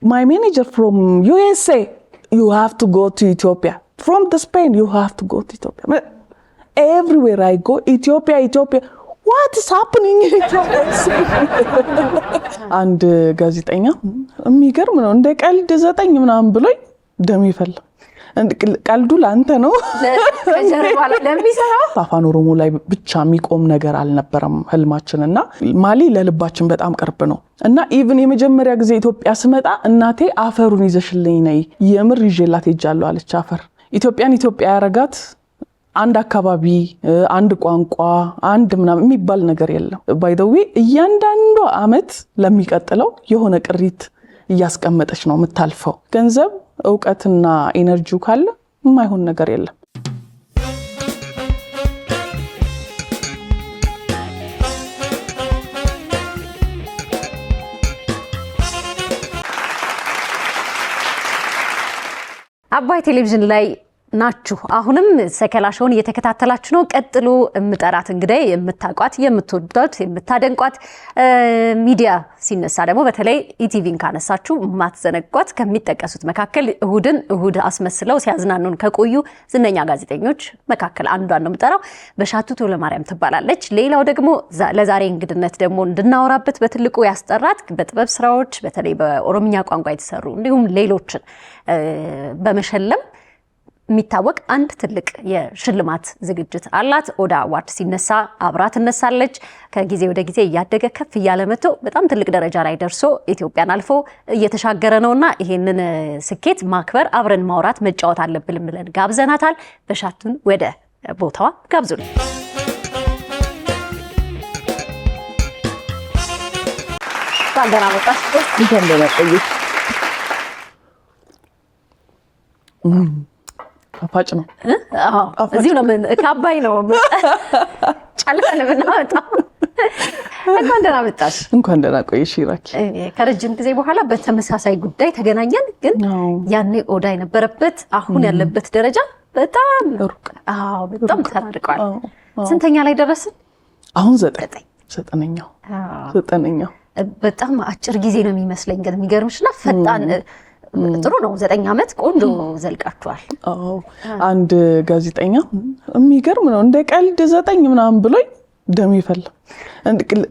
my manager from USA, you have to go to Ethiopia. From the Spain, you have to go to Ethiopia. Everywhere I go, Ethiopia. What is happening in Ethiopia? And ጋዜጠኛ የሚገርም ነው እንደ ቀልድ 9 ምናምን ብሎኝ ደም ይፈላ ቀልዱ ላንተ ነው ከጀርባ ለሚሰራው አፋን ኦሮሞ ላይ ብቻ የሚቆም ነገር አልነበረም ህልማችንና ማሊ ለልባችን በጣም ቅርብ ነው እና ኢቭን የመጀመሪያ ጊዜ ኢትዮጵያ ስመጣ እናቴ አፈሩን ይዘሽልኝ ነይ የምር ይዤላት ሄጃለሁ አለች አፈር ኢትዮጵያን ኢትዮጵያ ያረጋት አንድ አካባቢ አንድ ቋንቋ አንድ ምናምን የሚባል ነገር የለም ባይ ዘ ዌይ እያንዳንዱ አመት ለሚቀጥለው የሆነ ቅሪት እያስቀመጠች ነው የምታልፈው ገንዘብ ዕውቀትና ኢነርጂው ካለ የማይሆን ነገር የለም አባይ ቴሌቪዥን ላይ ናችሁ አሁንም ሰከላሽውን እየተከታተላችሁ ነው ቀጥሎ እምጠራት እንግዲህ የምታቋት የምትወዷት የምታደንቋት ሚዲያ ሲነሳ ደግሞ በተለይ ኢቲቪን ካነሳችሁ ማትዘነጓት ከሚጠቀሱት መካከል እሁድ አስመስለው ሲያዝናኑን ከቆዩ ዝነኛ ጋዜጠኞች መካከል አንዷን ነው የምጠራው በሻቱ ቶለማርያም ትባላለች ሌላው ደግሞ ለዛሬ እንግድነት ደግሞ እንድናወራበት በትልቁ ያስጠራት በጥበብ ስራዎች በተለይ በኦሮምኛ ቋንቋ የተሰሩ እንዲሁም ሌሎችን በመሸለም የሚታወቅ አንድ ትልቅ የሽልማት ዝግጅት አላት ኦዳ አዋርድ ሲነሳ አብራት እነሳለች ከጊዜ ወደ ጊዜ ያደገ ከፍ ያለ መጥቶ በጣም ትልቅ ደረጃ ላይ ደርሶ ኢትዮጵያን አልፎ እየተሻገረ ነውና ይሄንን ስኬት ማክበር አብረን ማውራት መጫወት አለብን ብለን ጋብዘናታል በሻቱን ወደ ቦታዋ ጋብዙን ባንደና ወጣስ እንደነ ቆይት አፋጭ ነው እዚሁ ነው ከአባይ ነው ጫልፈን ብናወጣው እንኳን ደህና ቆይሽ ይራኪ ከረጅም ጊዜ በኋላ በተመሳሳይ ጉዳይ ተገናኘን ግን ያኔ ኦዳ የነበረበት አሁን ያለበት ደረጃ በጣም ሩቅ በጣም ተራርቋል ስንተኛ ላይ ደረስን አሁን 9ኛው በጣም አጭር ጊዜ ነው የሚመስለኝ ግን የሚገርምሽና ፈጣን ጥሩ ነው 9 አመት ቆንጆ ዘልቃችኋል አንድ ጋዜጠኛ የሚገርም ነው እንደ ቀልድ 9 ምናምን ብሎኝ ደም ይፈላ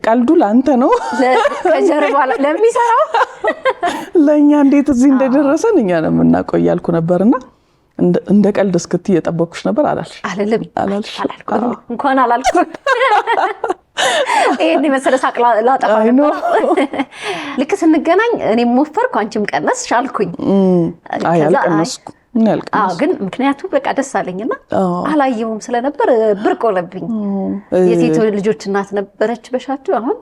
ቀልዱ ላንተ ነው ከጀርባ ለሚሰራው ለኛ እንዴት እዚህ እንደደረሰን እኛ ነው የምናቆያልኩ ነበርና እንደ ቀልድ እስክት እየጠበቅኩሽ ነበር አላልሽ አላልሽ እንኳን አላልኩ እኔ መሰለ ሳቅላ ላጣፋ ነበር ልክ ስንገናኝ እኔም ሞፈርኩ አንቺም ቀነስ ሻልኩኝ አልቀነስኩ ግን ምክንያቱ በቃ ደስ አለኝና አላየውም ስለነበር ብርቅ ሆነብኝ የሴት ልጆች እናት ነበረች በሻቱ አሁን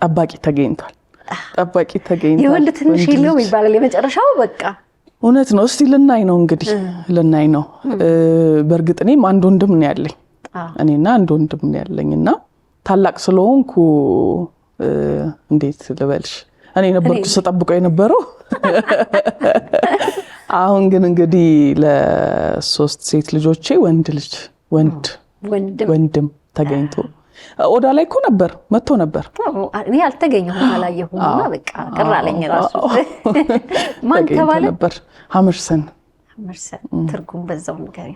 ጠባቂ ተገኝቷል የወንድ ትንሽ የለውም ይባላል የመጨረሻው በቃ እውነት ነው እስቲ ልናይ ነው እንግዲህ ልናይ ነው በርግጥ እኔም አንድ ወንድም ነው ያለኝ እኔና አንድ ወንድም ነው ያለኝና ታላቅ ስለሆንኩ እንዴት ልበልሽ እኔ ነበርኩ ተጠብቀው የነበረው አሁን ግን እንግዲህ ለሶስት ሴት ልጆቼ ወንድም ተገኝቶ ኦዳ ላይ እኮ ነበር መጥቶ ነበር እኔ አልተገኘሁም አላየሁምና በቃ ቀራለኝ ራሱ ማን ተባለ ነበር ሐመርሰን ትርጉም በዛው ነገር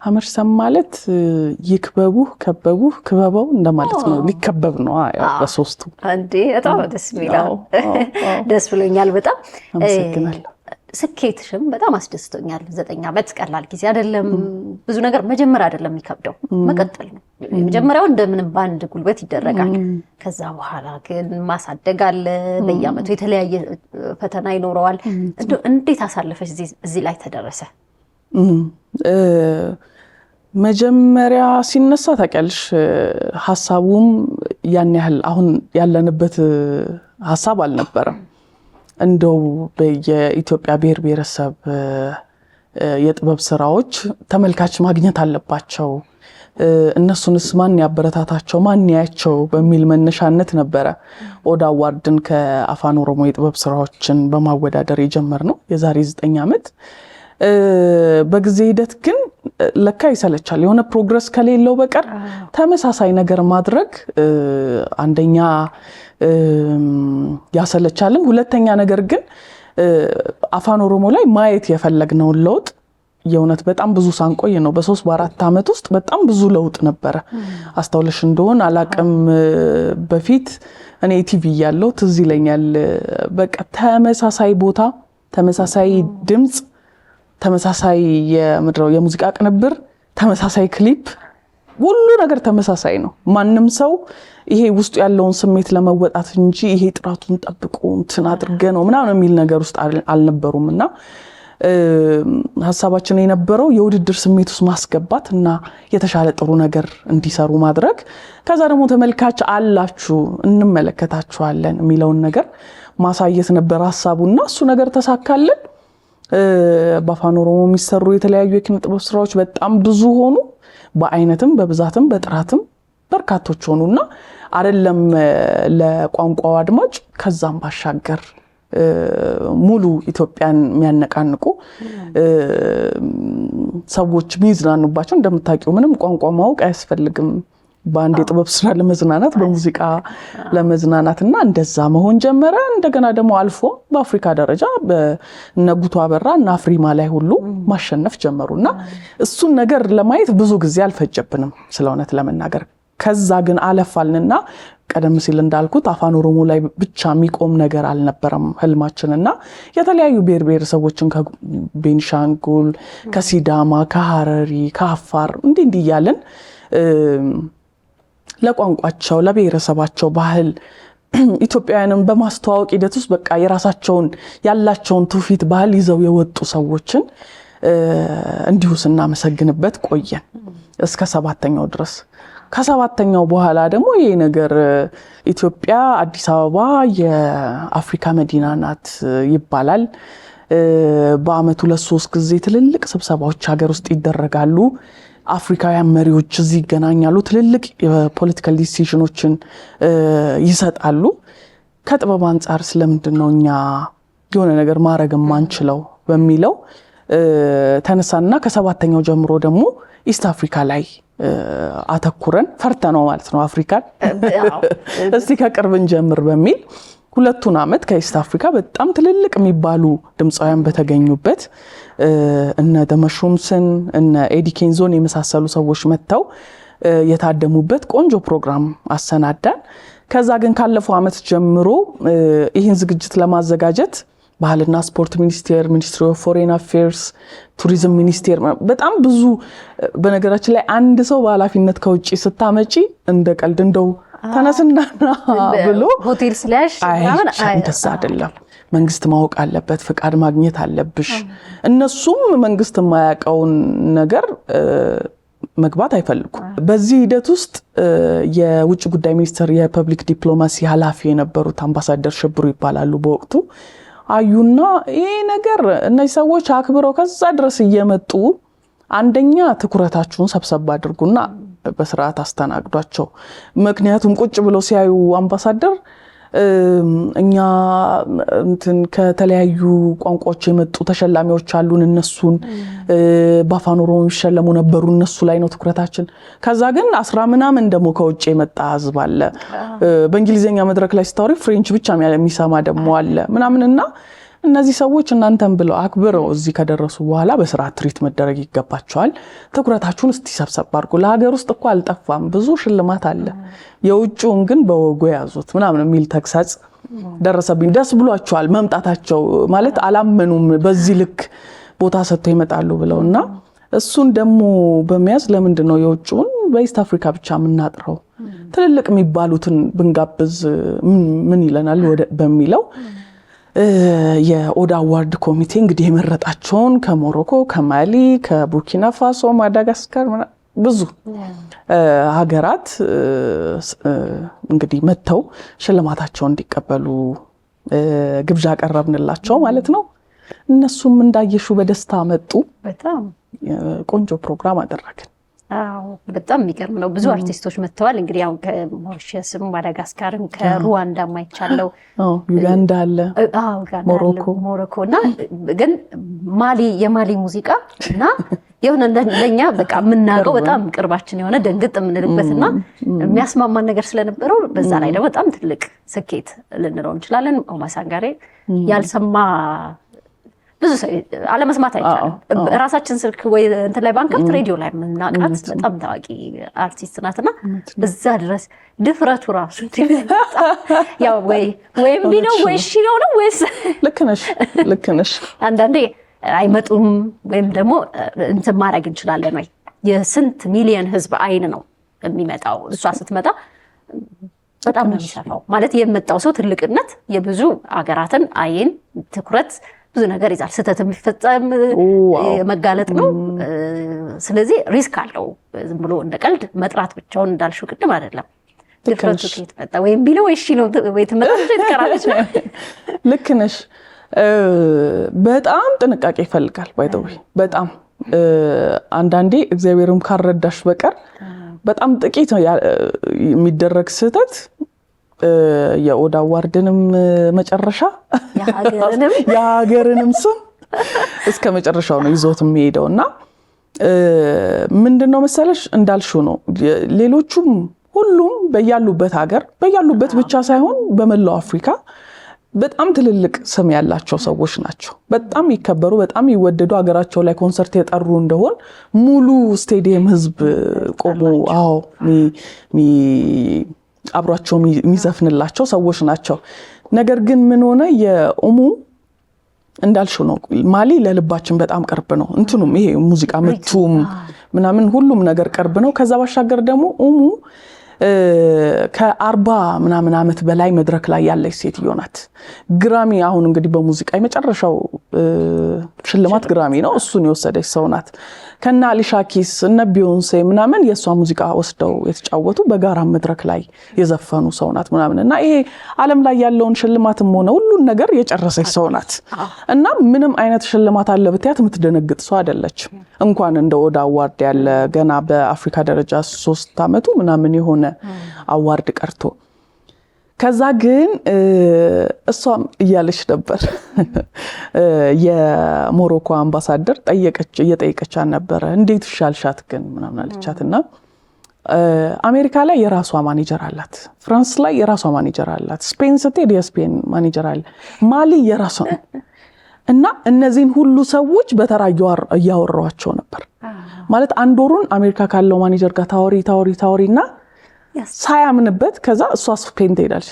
ሐመርሰን ማለት ይክበቡህ ከበቡህ ክበበው እንደማለት ነው ሊከበብ ነው በሶስቱ አንዴ በጣም ደስ ብሎኛል በጣም አመሰግናለሁ ስኬትሽም በጣም አስደስቶኛል 9 አመት ቀላል ጊዜ አይደለም ብዙ ነገር መጀመር አይደለም የሚከብደው መቀጠል ነው መጀመሪያው እንደምንም ባንድ ጉልበት ይደረጋል ከዛ በኋላ ግን ማሳደግ አለ በየአመቱ የተለያየ ፈተና ይኖረዋል እንዴት አሳለፈሽ እዚህ ላይ ተደረሰ መጀመሪያ ሲነሳ ታውቂያለሽ ሐሳቡም ያን ያህል አሁን ያለንበት ሐሳብ አልነበረም እንደው በየኢትዮጵያ ብሔር ብሔረሰብ የጥበብ ስራዎች ተመልካች ማግኘት አለባቸው እነሱንስ ማን ያበረታታቸው ማን ያያቸው በሚል መነሻነት ነበረ ኦዳ አዋርድን ከአፋን ኦሮሞ የጥበብ ስራዎችን በማወዳደር የጀመርነው የዛሬ 9 አመት በጊዜ ሂደት ግን ለካ ይሰለቻል። የሆነ ፕሮግረስ ከሌለው በቀር ተመሳሳይ ነገር ማድረግ አንደኛ ያሰለቻልም፣ ሁለተኛ ነገር ግን አፋን ኦሮሞ ላይ ማየት የፈለግነውን ለውጥ የእውነት በጣም ብዙ ሳንቆይ ነው። በ3 በ4 ዓመት ውስጥ በጣም ብዙ ለውጥ ነበረ። አስተውለሽ እንደሆን አላቅም፣ በፊት እኔ ቲቪ ያለው ትዝ ይለኛል። በቃ ተመሳሳይ ቦታ፣ ተመሳሳይ ድምፅ፣ ተመሳሳይ የሙዚቃ ቅንብር፣ ተመሳሳይ ክሊፕ፣ ሁሉ ነገር ተመሳሳይ ነው። ማንም ሰው ይሄ ውስጡ ያለውን ስሜት ለመወጣት እንጂ ይሄ ጥራቱን ጠብቆ እንትን አድርገ ነው ምናምን የሚል ነገር ውስጥ አልነበሩም እና ሀሳባችን የነበረው የውድድር ስሜት ውስጥ ማስገባት እና የተሻለ ጥሩ ነገር እንዲሰሩ ማድረግ፣ ከዛ ደግሞ ተመልካች አላችሁ እንመለከታችኋለን የሚለውን ነገር ማሳየት ነበር ሀሳቡና እሱ ነገር ተሳካልን። በአፋን ኦሮሞ የሚሰሩ የተለያዩ የኪነ ጥበብ ስራዎች በጣም ብዙ ሆኑ። በአይነትም በብዛትም በጥራትም በርካቶች ሆኑና አይደለም ለቋንቋው አድማጭ ከዛም ባሻገር ሙሉ ኢትዮጵያን የሚያነቃንቁ ሰዎች ሚዝናኑባቸው። እንደምታውቂው ምንም ቋንቋ ማወቅ አያስፈልግም በአንድ የጥበብ ስራ ለመዝናናት፣ በሙዚቃ ለመዝናናትና እንደዛ መሆን ጀመረ። እንደገና ደግሞ አልፎ በአፍሪካ ደረጃ በነጉቱ አበራ እና አፍሪማ ላይ ሁሉ ማሸነፍ ጀመሩና እሱን ነገር ለማየት ብዙ ጊዜ አልፈጀብንም ስለ እውነት ለመናገር። ከዛ ግን አለፋልንና ቀደም ሲል እንዳልኩት አፋን ኦሮሞ ላይ ብቻ የሚቆም ነገር አልነበረም ህልማችንና የተለያዩ ብሔር ብሔረሰቦችን ከቤንሻንጉል፣ ከሲዳማ፣ ከሐረሪ፣ ከአፋር እንዲህ እያልን ለቋንቋቸው ለብሔረሰባቸው ባህል ኢትዮጵያውያንን በማስተዋወቅ ሂደት ውስጥ በቃ የራሳቸውን ያላቸውን ትውፊት ባህል ይዘው የወጡ ሰዎችን እንዲሁ ስናመሰግንበት ቆየን እስከ 7ኛው ድረስ። ከ7ኛው በኋላ ደግሞ ይሄ ነገር ኢትዮጵያ አዲስ አበባ የአፍሪካ መዲና ናት ይባላል። በአመቱ 2-3 ጊዜ ትልልቅ ስብሰባዎች ሀገር ውስጥ ይደረጋሉ። አፍሪካውያን መሪዎች እዚህ ይገናኛሉ። ትልልቅ የፖለቲካል ዲሲዥኖችን ይሰጣሉ። ከጥበብ አንጻር ስለምንድን ነው እኛ የሆነ ነገር ማድረግ የማንችለው በሚለው ተነሳና ከ7ኛው ጀምሮ ደግሞ ኢስት አፍሪካ ላይ አተኩረን ፈርተነው ማለት ነው አፍሪካን እስቲ ከቅርብን ጀምር በሚል 2ቱን አመት ከኢስት አፍሪካ በጣም ትልልቅ የሚባሉ ድምፃውያን በተገኙበት እነ ደመሹምስን እነ ኤዲ ኬንዞን የመሳሰሉ ሰዎች መጥተው የታደሙበት ቆንጆ ፕሮግራም አሰናዳን። ከዛ ግን ካለፈው አመት ጀምሮ ይህን ዝግጅት ለማዘጋጀት ባህልና ስፖርት ሚኒስቴር፣ ሚኒስትሪ ኦፍ ፎሬን አፌርስ፣ ቱሪዝም ሚኒስቴር በጣም ብዙ በነገራችን ላይ አንድ ሰው በኃላፊነት ከውጪ ስታመጪ እንደ ቀልድ እንደው ተነስና ብሎ ሆቴል ስላሽ እንደዛ አይደለም። መንግስት ማወቅ አለበት፣ ፍቃድ ማግኘት አለብሽ። እነሱም መንግስት የማያውቀውን ነገር መግባት አይፈልጉም። በዚህ ሂደት ውስጥ የውጭ ጉዳይ ሚኒስቴር የፐብሊክ ዲፕሎማሲ ኃላፊ የነበሩት አምባሳደር ሽብሩ ይባላሉ በወቅቱ አዩና ይሄ ነገር እነዚህ ሰዎች አክብረው ከዛ ድረስ እየመጡ አንደኛ ትኩረታችሁን ሰብሰብ አድርጉና በስርዓት አስተናግዷቸው። ምክንያቱም ቁጭ ብለው ሲያዩ አምባሳደር እኛ እንትን ከተለያዩ ቋንቋዎች የመጡ ተሸላሚዎች አሉን፣ እነሱን በአፋን ኦሮሞ የሚሸለሙ ነበሩ፣ እነሱ ላይ ነው ትኩረታችን። ከዛ ግን 10 ምናምን ደግሞ ከውጭ የመጣ ህዝብ አለ። በእንግሊዝኛ መድረክ ላይ ስታወሪ ፍሬንች ብቻ የሚሰማ ደግሞ አለ ምናምንና እነዚህ ሰዎች እናንተን ብለው አክብረው እዚህ ከደረሱ በኋላ በስርዓት ትሪት መደረግ ይገባቸዋል። ትኩረታችሁን እስቲ ሰብሰብ አድርጉ። ለሀገር ውስጥ እኮ አልጠፋም ብዙ ሽልማት አለ፣ የውጭውን ግን በወጉ ያዙት ምናምን የሚል ተግሳጽ ደረሰብኝ። ደስ ብሏቸዋል መምጣታቸው ማለት አላመኑም በዚህ ልክ ቦታ ሰጥተው ይመጣሉ ብለውና እሱን ደግሞ በመያዝ ለምንድን ነው የውጭውን በኢስት አፍሪካ ብቻ የምናጥረው? ትልልቅ የሚባሉትን ብንጋብዝ ምን ይለናል በሚለው የኦዳ አዋርድ ኮሚቴ እንግዲህ የመረጣቸውን ከሞሮኮ፣ ከማሊ፣ ከቡርኪና ፋሶ፣ ማዳጋስካር ብዙ ሀገራት እንግዲህ መጥተው ሽልማታቸውን እንዲቀበሉ ግብዣ ቀረብንላቸው ማለት ነው። እነሱም እንዳየሹ በደስታ መጡ። በጣም ቆንጆ ፕሮግራም አደረግን። በጣም የሚገርም ነው። ብዙ አርቲስቶች መጥተዋል። እንግዲህ አሁን ከሞሪሸስም ማዳጋስካርም ከሩዋንዳም አይቻለው። ዩጋንዳ አለ፣ ሞሮኮ እና ግን የማሊ ሙዚቃ እና የሆነ ለኛ በቃ የምናውቀው በጣም ቅርባችን የሆነ ደንግጥ የምንልበትና የሚያስማማን ነገር ስለነበረው በዛ ላይ ደግሞ በጣም ትልቅ ስኬት ልንለው እንችላለን። ኦማ ሳንጋሬ ያልሰማ ብዙ ሰው አለመስማት አይቻልም። ራሳችን ስልክ ወይ እንትን ላይ ባንከፍት ሬዲዮ ላይ የምናውቃት በጣም ታዋቂ አርቲስት ናትና በዛ ድረስ ድፍረቱ ራሱ ያው ወይም ቢነው ወይ እሺ ነው ወይስ ልክ ነሽ አንዳንዴ አይመጡም ወይም ደግሞ እንትን ማድረግ እንችላለን ወይ የስንት ሚሊዮን ህዝብ አይን ነው የሚመጣው። እሷ ስትመጣ በጣም ነው የሚሰፋው ማለት የመጣው ሰው ትልቅነት የብዙ አገራትን አይን ትኩረት ብዙ ነገር ይዛል። ስተት የሚፈጸም መጋለጥ ነው። ስለዚህ ሪስክ አለው። ዝም ብሎ እንደ ቀልድ መጥራት ብቻውን እንዳልሽው ቅድም አይደለም። ድፍረቱ ከየት መጣ? ወይም ቢለው እሺ ነው ወይ ትመጣለች ትቀራለች ነው። ልክ ነሽ። በጣም ጥንቃቄ ይፈልጋል። ባይተው በጣም አንዳንዴ እግዚአብሔርም ካረዳሽ በቀር በጣም ጥቂት ነው የሚደረግ ስህተት የኦዳ አዋርድንም መጨረሻ የሀገርንም ስም እስከ መጨረሻው ነው ይዞት የሚሄደውና ምንድነው መሰለሽ እንዳልሽው ነው። ሌሎቹም ሁሉም በያሉበት ሀገር በያሉበት ብቻ ሳይሆን በመላው አፍሪካ በጣም ትልልቅ ስም ያላቸው ሰዎች ናቸው። በጣም ይከበሩ፣ በጣም ይወደዱ። ሀገራቸው ላይ ኮንሰርት የጠሩ እንደሆን ሙሉ ስቴዲየም ህዝብ ቆሞ አብሯቸው የሚዘፍንላቸው ሰዎች ናቸው። ነገር ግን ምን ሆነ የኡሙ እንዳልሽው ነው። ማሊ ለልባችን በጣም ቅርብ ነው። እንትኑም ይሄ ሙዚቃ ምቱም ምናምን ሁሉም ነገር ቅርብ ነው። ከዛ ባሻገር ደግሞ ኡሙ ከ40 ምናምን ዓመት በላይ መድረክ ላይ ያለች ሴትዮ ናት። ግራሚ አሁን እንግዲህ በሙዚቃ የመጨረሻው ሽልማት ግራሚ ነው። እሱን የወሰደች ሰው ናት። ከና አሊሻ ኪስ እነ ቢዮንሴ ምናምን የሷ ሙዚቃ ወስደው የተጫወቱ በጋራ መድረክ ላይ የዘፈኑ ሰው ናት ምናምን እና ይሄ ዓለም ላይ ያለውን ሽልማትም ሆነ ሁሉን ነገር የጨረሰች ሰው ናት እና ምንም አይነት ሽልማት አለ ብትያት የምትደነግጥ ሰው አይደለች። እንኳን እንደ ኦዳ አዋርድ ያለ ገና በአፍሪካ ደረጃ 3 ዓመቱ ምናምን የሆነ አዋርድ ቀርቶ ከዛ ግን እሷም እያለች ነበር የሞሮኮ አምባሳደር እየጠየቀቻት ነበረ። እንዴት ይሻልሻት ግን ምናምን አለቻትና አሜሪካ ላይ የራሷ ማኔጀር አላት፣ ፍራንስ ላይ የራሷ ማኔጀር አላት፣ ስፔን ስትሄድ የስፔን ማኔጀር አለ፣ ማሊ የራሷ እና እነዚህን ሁሉ ሰዎች በተራ እያወራኋቸው ነበር። ማለት አንድ ወሩን አሜሪካ ካለው ማኔጀር ጋር ታወሪና ሳያምንበት ከዛ እሷ ስፔን ትሄዳለች።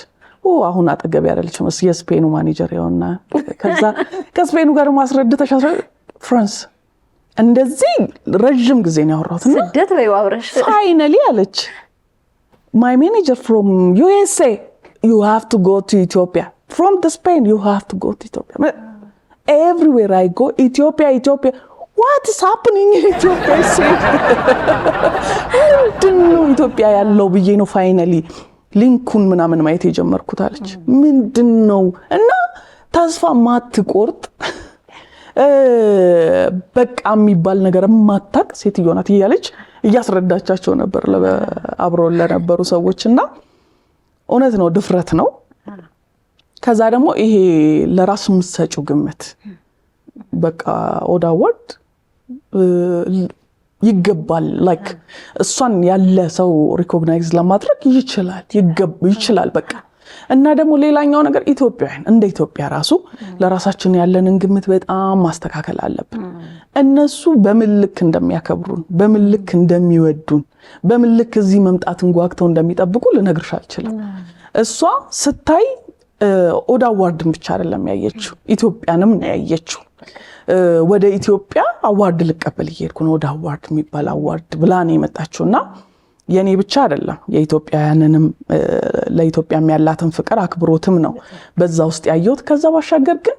አሁን አጠገብ ያለች የስፔኑ ማኔጀር ያውና ከዛ ከስፔኑ ጋር ማስረድተሽ ፍራንስ እንደዚህ ረጅም ጊዜ ነው ያወራሁትና ስደት ወይ አብረሽ ፋይናሊ አለች my manager from USA you have to go to Ethiopia from the Spain you have to go to Ethiopia everywhere I go Ethiopia what is happening in Ethiopia ምንድነው ኢትዮጵያ ያለው ብዬ ነው ፋይናሊ ሊንኩን ምናምን ማየት የጀመርኩት አለች። ምንድነው እና ተስፋ ማትቆርጥ በቃ የሚባል ነገር ማታቅ ሴትዮ ናት እያለች እያስረዳቻቸው ነበር አብሮ ለነበሩ ሰዎችና እውነት ነው፣ ድፍረት ነው። ከዛ ደግሞ ይሄ ለራስ የምትሰጪው ግምት በቃ ኦዳ አዋርድ ይገባል ላይክ እሷን ያለ ሰው ሪኮግናይዝ ለማድረግ ይችላል በቃ። እና ደግሞ ሌላኛው ነገር ኢትዮጵያውያን እንደ ኢትዮጵያ ራሱ ለራሳችን ያለንን ግምት በጣም ማስተካከል አለብን። እነሱ በምልክ እንደሚያከብሩን፣ በምልክ እንደሚወዱን፣ በምልክ እዚህ መምጣትን ጓግተው እንደሚጠብቁ ልነግርሽ አልችልም። እሷ ስታይ ኦዳ አዋርድን ብቻ አይደለም ያየችው፣ ኢትዮጵያንም ነው ያየችው። ወደ ኢትዮጵያ አዋርድ ልቀበል እየሄድኩ ነው፣ ኦዳ አዋርድ የሚባል አዋርድ ብላ ነው የመጣችውና የኔ ብቻ አይደለም የኢትዮጵያውያንንም ለኢትዮጵያም ያላትን ፍቅር አክብሮትም ነው በዛ ውስጥ ያየሁት። ከዛ ባሻገር ግን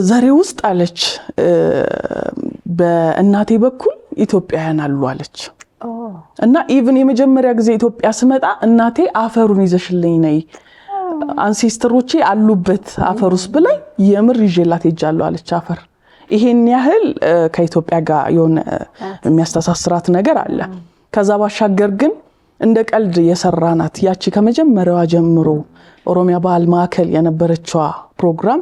ዘሬ ውስጥ አለች በእናቴ በኩል ኢትዮጵያውያን አሉ አለች እና ኢቭን የመጀመሪያ ጊዜ ኢትዮጵያ ስመጣ እናቴ አፈሩን ይዘሽልኝ ነይ አንሴስተሮቼ አሉበት አፈሩስ ብላይ የምር ይዤላት ሄጃለሁ አለች። አፈር ይሄን ያህል ከኢትዮጵያ ጋር የሆነ የሚያስተሳስራት ነገር አለ። ከዛ ባሻገር ግን እንደ ቀልድ የሰራናት ያቺ ከመጀመሪያዋ ጀምሮ ኦሮሚያ ባህል ማዕከል የነበረችዋ ፕሮግራም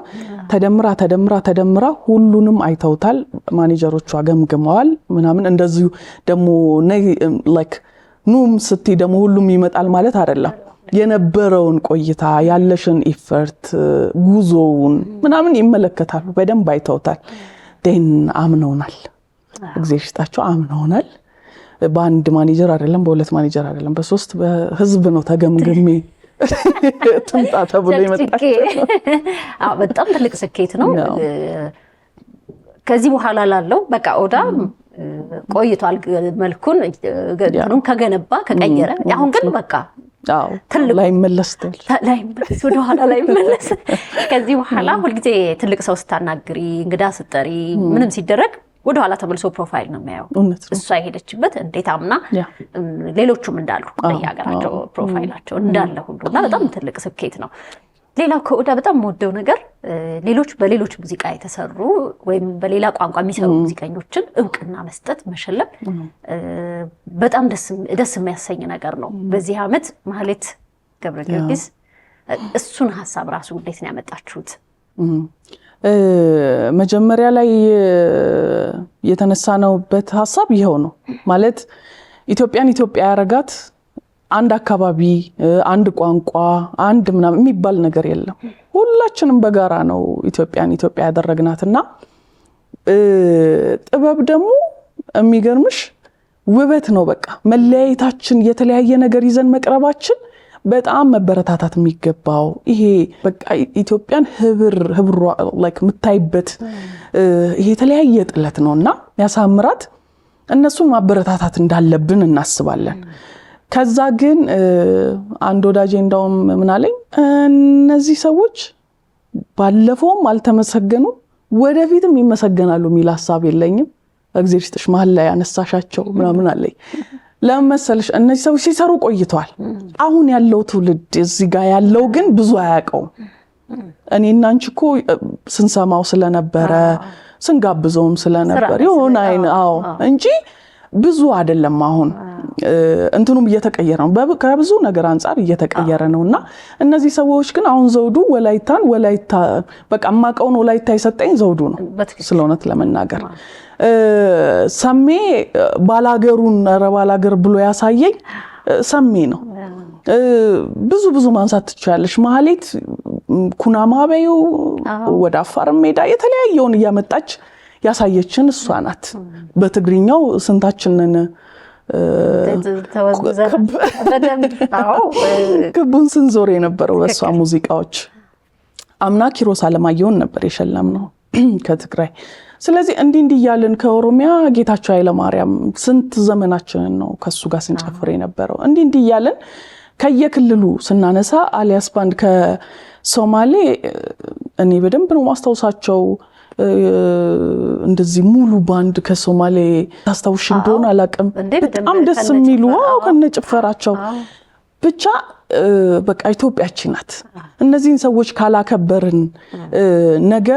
ተደምራ ሁሉንም አይተውታል። ማኔጀሮቿ ገምግመዋል ምናምን። እንደዚሁ ደግሞ ላይክ ኑም ስትይ ደግሞ ሁሉም ይመጣል ማለት አይደለም። የነበረውን ቆይታ ያለሽን ኢፈርት ጉዞውን ምናምን ይመለከታሉ፣ በደንብ አይተውታል። ደን አምነውናል። እግዚአብሔር ይስጣቸው አምነውናል። በአንድ ማኔጀር አይደለም፣ በሁለት ማኔጀር አይደለም፣ በሶስት በህዝብ ነው ተገምግሜ ትምጣ ተብሎ የመጣች። በጣም ትልቅ ስኬት ነው። ከዚህ በኋላ ላለው በቃ ኦዳ ቆይቷል መልኩን ከገነባ ከቀየረ። አሁን ግን በቃ ላይመለስ ወደ ኋላ ላይመለስ። ከዚህ በኋላ ሁልጊዜ ትልቅ ሰው ስታናግሪ፣ እንግዳ ስጠሪ፣ ምንም ሲደረግ ወደ ኋላ ተመልሶ ፕሮፋይል ነው የሚያየው። እሷ የሄደችበት እንዴት አምና ሌሎቹም እንዳሉ በየሀገራቸው ፕሮፋይላቸው እንዳለ ሁሉና በጣም ትልቅ ስኬት ነው። ሌላው ከኦዳ በጣም የምወደው ነገር ሌሎች በሌሎች ሙዚቃ የተሰሩ ወይም በሌላ ቋንቋ የሚሰሩ ሙዚቀኞችን እውቅና መስጠት፣ መሸለም በጣም ደስ የሚያሰኝ ነገር ነው። በዚህ ዓመት ማህሌት ገብረ ጊዮርጊስ እሱን ሀሳብ ራሱ እንዴት ነው ያመጣችሁት? መጀመሪያ ላይ የተነሳነውበት ሀሳብ ይሄው ነው ማለት ኢትዮጵያ ያረጋት አንድ አካባቢ፣ አንድ ቋንቋ፣ አንድ ምናምን የሚባል ነገር የለም። ሁላችንም በጋራ ነው ኢትዮጵያ ያደረግናትና ጥበብ ደግሞ የሚገርምሽ ውበት ነው። በቃ መለያየታችን፣ የተለያየ ነገር ይዘን መቅረባችን በጣም መበረታታት የሚገባው ይሄ በቃ ኢትዮጵያን ህብሯ ላይክ የምታይበት ይሄ የተለያየ ጥለት ነውና ያሳምራት። እነሱን ማበረታታት እንዳለብን እናስባለን። ከዛ ግን አንድ ወዳጄ እንዳውም ምን አለኝ፣ እነዚህ ሰዎች ባለፈውም አልተመሰገኑ ወደፊትም ይመሰገናሉ የሚል ሐሳብ የለኝም። እግዚአብሔር ይስጥሽ መሀል ላይ ያነሳሻቸው ምናምን አለኝ። ለምን መሰለሽ እነዚህ ሰዎች ሲሰሩ ቆይተዋል። አሁን ያለው ትውልድ እዚህ ጋር ያለው ግን ብዙ አያውቀውም። እኔና አንቺ እኮ ስንሰማው ስለነበረ ስንጋብዘውም ስለነበረ የሆነ እንጂ ብዙ አይደለም። አሁን እንትኑም እየተቀየረ ነው፣ ከብዙ ነገር አንፃር እየተቀየረ ነውና እነዚህ ሰዎች ግን አሁን ዘውዱ ወላይታ በቃ ማቀውን ወላይታ የሰጠኝ ዘውዱ ነው ስለሆነት ለመናገር ሰሜ ባላገሩን ባላገር ብሎ ያሳየኝ ሰሜ ነው። ብዙ ማንሳት ትችላለሽ። ማህሌት ኩናማ በዩ ወደ አፋር ሜዳ የተለያየውን እያመጣች ያሳየችን እሷ ናት። በትግርኛው ስንታችንን ክቡን ስንዞር የነበረው በሷ ሙዚቃዎች። አምና ኪሮስ አለማየሁን ነበር የሸለምነው ከትግራይ። ስለዚህ እንዲህ እያልን ከኦሮሚያ ጌታቸው ኃይለማርያም ስንት ዘመናችንን ነው ከሱ ጋር ስንጨፍር የነበረው። እንዲህ እያልን ከየክልሉ ስናነሳ አሊያስ ባንድ ከሶማሌ እኔ በደንብ ነው ማስታውሳቸው። እንደዚህ ሙሉ ባንድ ከሶማሌ ታስታውሽ እንደሆነ አላውቅም። በጣም ደስ የሚሉ ከነጭፈራቸው ብቻ በቃ ኢትዮጵያችን ናት። እነዚህን ሰዎች ካላከበርን ነገ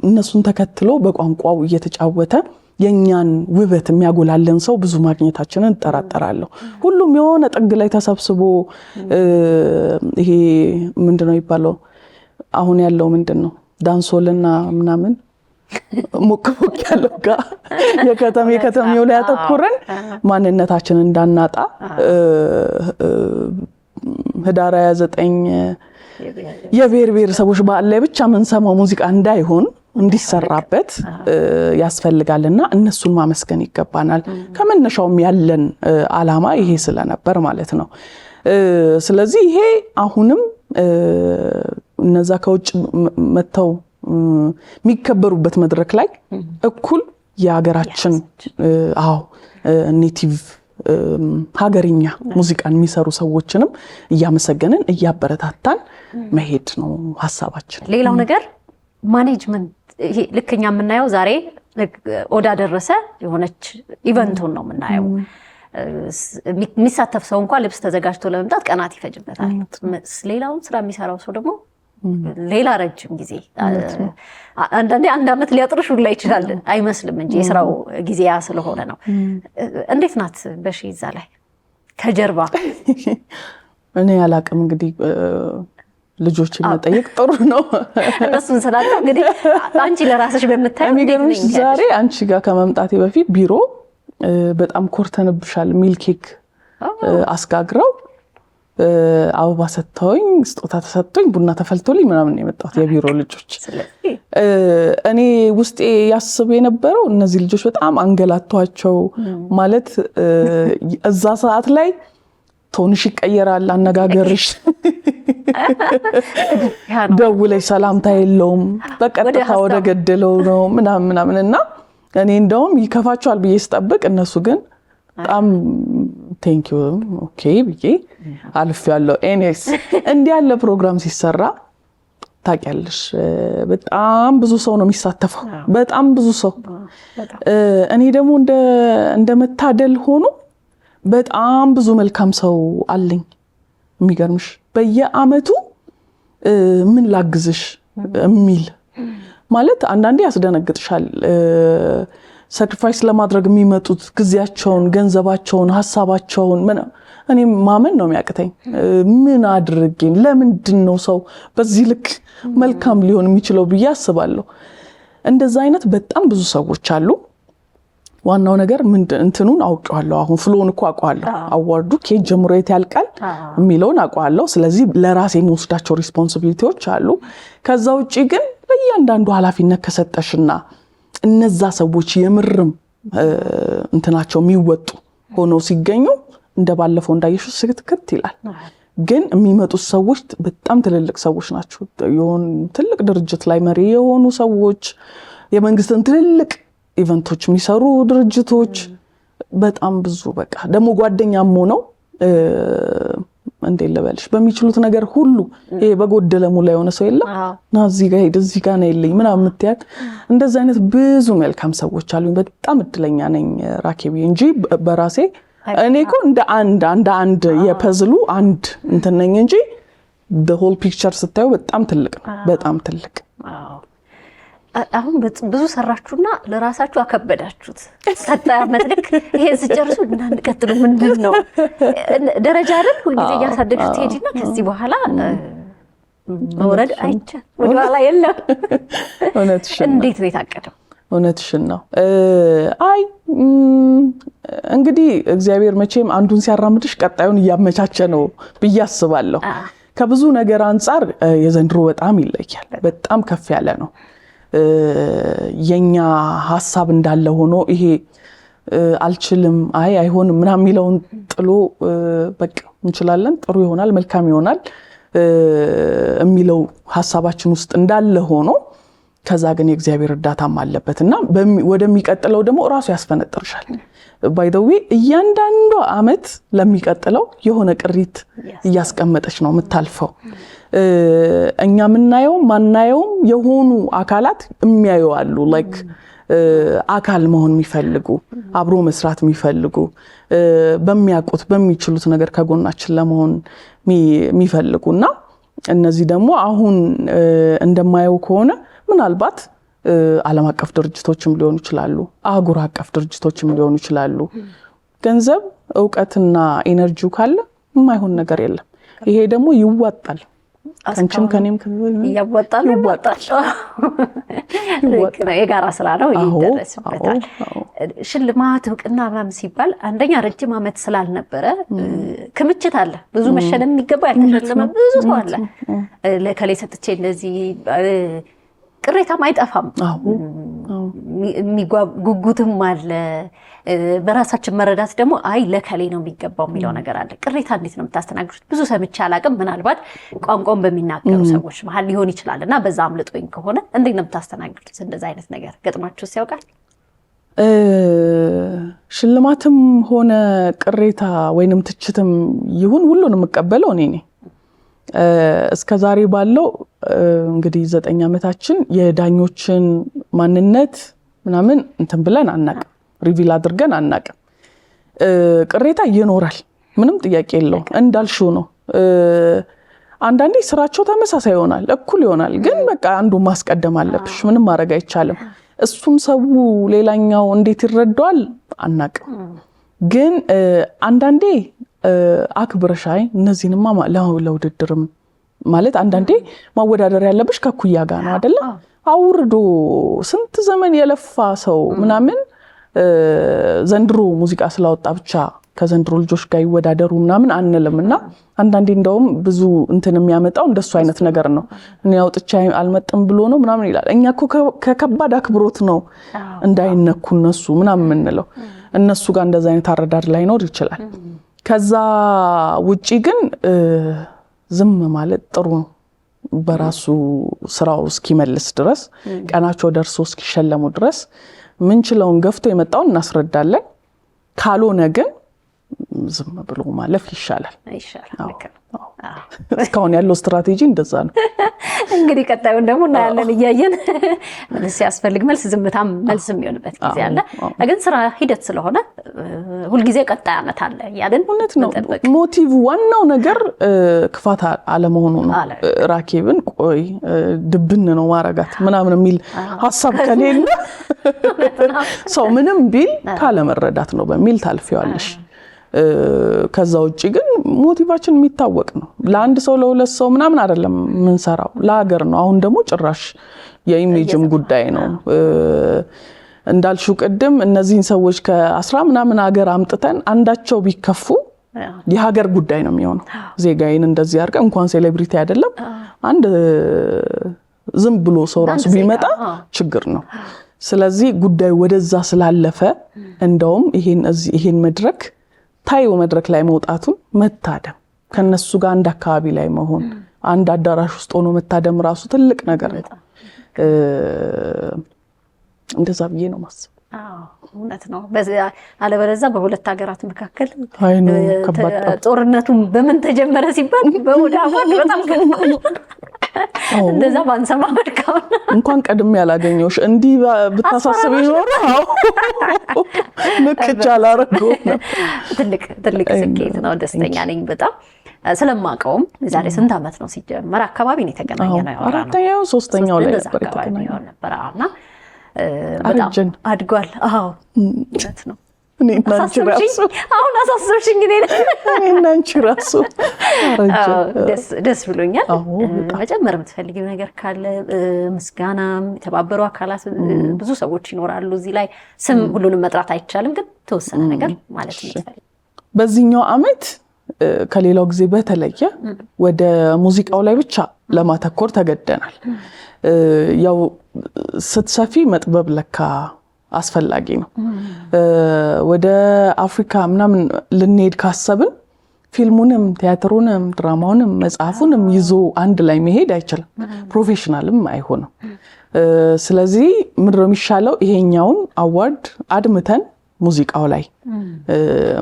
እነሱን ተከትሎ በቋንቋው እየተጫወተ የኛን ውበት የሚያጎላለን ሰው ብዙ ማግኘታችንን እጠራጠራለሁ። ሁሉም የሆነ ጥግ ላይ ተሰብስቦ ይሄ ምንድነው ይባለው አሁን ያለው ምንድነው ዳንሶልና ምናምን ሞቅ ያለው ጋር የከተሜው ላይ ያተኩረን ማንነታችንን እንዳናጣ ህዳር 29 የብሔር ብሔረሰቦች በዓል ላይ ብቻ የምንሰማው ሙዚቃ እንዳይሆን እንዲሰራበት ያስፈልጋልና እነሱን ማመስገን ይገባናል። ከመነሻውም ያለን ዓላማ ይሄ ስለነበር ማለት ነው። ስለዚህ ይሄ አሁንም እነዛ ከውጭ መተው የሚከበሩበት መድረክ ላይ እኩል የሀገራችን ኔቲቭ ሀገርኛ ሙዚቃን የሚሰሩ ሰዎችንም እያመሰገንን እያበረታታን መሄድ ነው ሀሳባችን። ሌላው ነገር ማኔጅመንት ይሄ ልክኛ የምናየው ዛሬ ኦዳ ደረሰ የሆነች ኢቨንቱን ነው የምናየው። የሚሳተፍ ሰው እንኳን ልብስ ተዘጋጅቶ ለመምጣት ቀናት ይፈጅበታል። ሌላውን ስራ የሚሰራው ሰው ደግሞ ሌላ ረጅም ጊዜ አንዳንዴ 1 ዓመት ሊያጥርሽ ሁላ ይችላል አይመስልም እንጂ የስራው ጊዜ ያ ስለሆነ ነው። እንዴት ናት በሺ እዛ ላይ ከጀርባ? እኔ አላቅም እንግዲህ ልጆች መጠየቅ ጥሩ ነው። እነሱን ስላለ እንግዲህ አንቺ ለራስሽ በመታየው የሚገርምሽ ዛሬ አንቺ ጋር ከመምጣቴ በፊት ቢሮ በጣም ኮርተንብሻል ሚል ኬክ አስጋግረው አበባ ሰጥተውኝ ስጦታ ተሰጥቶኝ ቡና ተፈልቶልኝ ምናምን የመጣሁት የቢሮ ልጆች። እኔ ውስጤ ያስብ የነበረው እነዚህ ልጆች በጣም አንገላቷቸው ማለት እዛ ሰዓት ላይ ቶንሽ ይቀየራል፣ አነጋገርሽ ደውለሽ ሰላምታ የለውም፣ በቀጥታ ወደ ገደለው ነው ምናምን እና እኔ እንደውም ይከፋቸዋል ብዬ ስጠብቅ እነሱ ግን በጣም ቴንክ ዩ ኦኬ ብዬ አልፌያለሁ። ኤኒዌይስ እንዲህ ያለ ፕሮግራም ሲሰራ ታውቂያለሽ በጣም ብዙ ሰው ነው የሚሳተፈው፣ በጣም ብዙ ሰው። እኔ ደግሞ እንደ መታደል ሆኖ በጣም ብዙ መልካም ሰው አለኝ። የሚገርምሽ በየአመቱ ምን ላግዝሽ የሚል ማለት አንዳንዴ ያስደነግጥሻል። ሳክሪፋይስ ለማድረግ የሚመጡት ጊዜያቸውን፣ ገንዘባቸውን፣ ሀሳባቸውን እኔ ማመን ነው የሚያቅተኝ። ምን አድርጌን ለምንድን ነው ሰው በዚህ ልክ መልካም ሊሆን የሚችለው ብዬ አስባለሁ። እንደዛ አይነት በጣም ብዙ ሰዎች አሉ። ዋናው ነገር እንትኑን አውቀዋለሁ። አሁን ፍሎውን እኮ አውቀዋለሁ። አዋርዱ ከየት ጀምሮ የት ያልቃል የሚለውን አውቀዋለሁ። ስለዚህ ለራሴ የምወስዳቸው ሪስፖንሲቢሊቲዎች አሉ። ከዛ ውጪ ግን ለእያንዳንዱ ኃላፊነት ከሰጠሽና እነዛ ሰዎች የምርም እንትናቸው የሚወጡ ሆነው ሲገኙ እንደባለፈው እንዳየሽው ስክትክት ይላል። ግን የሚመጡት ሰዎች በጣም ትልልቅ ሰዎች ናቸው። ትልቅ ድርጅት ላይ መሪ የሆኑ ሰዎች፣ የመንግስትን ትልልቅ ኢቨንቶች የሚሰሩ ድርጅቶች በጣም ብዙ በቃ ደግሞ ጓደኛም ሆነው እንዴት ልበልሽ በሚችሉት ነገር ሁሉ ይሄ በጎደለ ሙላ የሆነ ሰው የለም ና እዚህ ጋር ሄድ እዚህ ጋር ነው የለኝ ምናምን የምትያት እንደዚህ አይነት ብዙ መልካም ሰዎች አሉኝ። በጣም እድለኛ ነኝ ራኬቢ እንጂ በራሴ እኔ እኮ እንደ አንድ የፐዝሉ አንድ እንትን ነኝ እንጂ the whole picture ስታዩ በጣም ትልቅ ነው፣ በጣም ትልቅ። አሁን ብዙ ሰራችሁና ለራሳችሁ አከበዳችሁት። ቀጣይ ዓመት ልክ ይሄን ስጨርሱ እንቀጥሉ ምንድን ነው ደረጃ አይደል ሁልጊዜ እያሳደግሽ ትሄጂና ከዚህ በኋላ መውረድ አይቻል ወደኋላ የለም። እውነትሽን እንዴት ነው የታቀደው? እውነትሽን ነው። አይ እንግዲህ እግዚአብሔር መቼም አንዱን ሲያራምድሽ ቀጣዩን እያመቻቸ ነው ብዬ አስባለሁ። ከብዙ ነገር አንጻር የዘንድሮ በጣም ይለያል፣ በጣም ከፍ ያለ ነው። የኛ ሐሳብ እንዳለ ሆኖ ይሄ አልችልም አይሆንም ምናምን የሚለውን ጥሎ በቃ እንችላለን፣ ጥሩ ይሆናል፣ መልካም ይሆናል የሚለው ሐሳባችን ውስጥ እንዳለ ሆኖ ከዛ ግን የእግዚአብሔር እርዳታም አለበትና ወደሚቀጥለው ደግሞ ራሱ ያስፈነጥርሻል። ባይ ዘ ዌይ እያንዳንዱ አመት ለሚቀጥለው የሆነ ቅሪት እያስቀመጠች ነው የምታልፈው። እኛ ምናየው ማናየውም የሆኑ አካላት የሚያዩ አሉ። ላይክ አካል መሆን የሚፈልጉ አብሮ መስራት የሚፈልጉ በሚያውቁት በሚችሉት ነገር ከጎናችን ለመሆን የሚፈልጉና እነዚህ ደግሞ አሁን እንደማየው ከሆነ ምናልባት ዓለም አቀፍ ድርጅቶችም ሊሆኑ ይችላሉ፣ አህጉር አቀፍ ድርጅቶችም ሊሆኑ ይችላሉ። ገንዘብ እውቀትና ኤነርጂው ካለ የማይሆን ነገር የለም። ይሄ ደግሞ ይዋጣል። አንቺም ከኔም ይዋጣል። የጋራ ስራ ነው፣ ይደረስበታል። ሽልማት እውቅና ምናምን ሲባል አንደኛ ረጅም ዓመት ስላልነበረ ክምችት አለ። ብዙ መሸለም የሚገባ ያልተሸለመ ብዙ ሰው አለ። ለከላይ ሰጥቼ እንደዚህ ቅሬታም አይጠፋም፣ ጉጉትም አለ። በራሳችን መረዳት ደግሞ አይ ለከሌ ነው የሚገባው የሚለው ነገር አለ። ቅሬታ እንዴት ነው የምታስተናግዱት? ብዙ ሰምቼ አላቅም። ምናልባት ቋንቋን በሚናገሩ ሰዎች መሀል ሊሆን ይችላል እና በዛ አምልጦኝ ከሆነ እንዴት ነው የምታስተናግዱት? እንደዛ አይነት ነገር ገጥማችሁ ሲያውቃል? ሽልማትም ሆነ ቅሬታ ወይንም ትችትም ይሁን ሁሉንም የምቀበለው እኔ ነኝ። እስከ ዛሬ ባለው እንግዲህ 9 ዓመታችን የዳኞችን ማንነት ምናምን እንትን ብለን አናቅም፣ ሪቪል አድርገን አናቅም። ቅሬታ ይኖራል፣ ምንም ጥያቄ የለውም። እንዳልሽው ነው። አንዳንዴ ስራቸው ተመሳሳይ ይሆናል፣ እኩል ይሆናል፣ ግን በቃ አንዱ ማስቀደም አለብሽ፣ ምንም ማድረግ አይቻልም። እሱን ሰው ሌላኛው እንዴት ይረዳዋል አናቅም። ግን አንዳንዴ አክብረሻይ እነዚህንማ ለውድድርም ማለት አንዳንዴ ማወዳደር ያለብሽ ከኩያ ጋር ነው አይደለ? አውርዶ ስንት ዘመን የለፋ ሰው ምናምን ዘንድሮ ሙዚቃ ስላወጣ ብቻ ከዘንድሮ ልጆች ጋር ይወዳደሩ ምናምን አንልምና አንዳንዴ እንደውም ብዙ እንትን የሚያመጣው እንደሱ አይነት ነገር ነው። እኔ አውጥቻ አልመጥም ብሎ ነው ምናምን ይላል። እኛ እኮ ከከባድ አክብሮት ነው እንዳይነኩ እነሱ ምናምን የምንለው። እነሱ ጋር እንደዛ አይነት አረዳድ ላይኖር ይችላል። ከዛ ውጪ ግን ዝም ማለት ጥሩ ነው። በራሱ ስራው እስኪመልስ ድረስ ቀናቸው ደርሶ እስኪሸለሙ ድረስ ምንችለውን ገፍቶ የመጣውን እናስረዳለን። ካልሆነ ግን ዝም ብሎ ማለፍ ይሻላል። እስካሁን ያለው ስትራቴጂ እንደዛ ነው። እንግዲህ ቀጣዩን ደግሞ እናያለን እያየን። መልስ ያስፈልግ መልስ ዝምታም መልስ የሚሆንበት ጊዜ አለ። ግን ስራ ሂደት ስለሆነ ሁልጊዜ ቀጣይ ዓመት አለ ያለን እውነት ነው። ሞቲቭ ዋናው ነገር ክፋት አለመሆኑ ነው። ራኬብን ቆይ ድብን ነው ማረጋት ምናምን የሚል ሐሳብ ከሌለ ሰው ምንም ቢል ካለመረዳት ነው በሚል ታልፊዋለሽ። ከዛ ውጪ ግን ሞቲቫችን የሚታወቅ ነው። ለአንድ ሰው ለሁለት ሰው ምናምን አይደለም ምንሰራው፣ ለሀገር ነው። አሁን ደግሞ ጭራሽ የኢሜጅም ጉዳይ ነው። እንዳልሽው ቅድም እነዚህን ሰዎች ከ10 ምናምን ሀገር አምጥተን አንዳቸው ቢከፉ የሀገር ጉዳይ ነው የሚሆነው። ዜጋዬን እንደዚህ አድርገ እንኳን ሴሌብሪቲ አይደለም አንድ ዝም ብሎ ሰው ራሱ ቢመጣ ችግር ነው። ስለዚህ ጉዳዩ ወደዛ ስላለፈ እንደውም ይሄን መድረክ ታዩ መድረክ ላይ መውጣቱን መታደም ከነሱ ጋር አንድ አካባቢ ላይ መሆን አንድ አዳራሽ ውስጥ ሆኖ መታደም ራሱ ትልቅ ነገር ነው። እንደዛ ብዬ ነው ማስብ። እውነት ነው። አለበለዚያ በሁለት ሀገራት መካከል ጦርነቱ በምን ተጀመረ ሲባል በወዳማት በጣም እንደዛ ባንሰማ መልካም ነው። እንኳን ቀድሜ ያላገኘሁሽ እንዲህ ብታሳስብ ይኖር ንክቻ አላረገውም ነው። ትልቅ ስኬት ነው። ደስተኛ ነኝ በጣም ስለማውቀውም። ዛሬ ስንት ዓመት ነው ሲጀመር አካባቢ ነው የተገናኘ ነው? አራተኛው ሶስተኛው ላይ ነበር የተገናኘ ነበርና በጣም አድጓል። አዎ እውነት ነው። እኔና አንቺ ራሱ አሁን አሳስብሽኝ እኔና አንቺ ራሱ ደስ ብሎኛል። መጨመር የምትፈልጊው ነገር ካለ? ምስጋናም የተባበሩ አካላት ብዙ ሰዎች ይኖራሉ እዚህ ላይ ስም ሁሉንም መጥራት አይቻልም፣ ግን ተወሰነ ነገር ማለት ነው። በዚህኛው ዓመት ከሌላው ጊዜ በተለየ ወደ ሙዚቃው ላይ ብቻ ለማተኮር ተገደናል። ያው ስትሰፊ መጥበብ ለካ አስፈላጊ ነው። ወደ አፍሪካ ምናምን ልንሄድ ካሰብን ፊልሙንም ቲያትሩንም ድራማውንም መጽሐፉንም ይዞ አንድ ላይ መሄድ አይችልም፣ ፕሮፌሽናልም አይሆንም። ስለዚህ ምንድን ነው የሚሻለው? ይሄኛውን አዋርድ አድምተን ሙዚቃው ላይ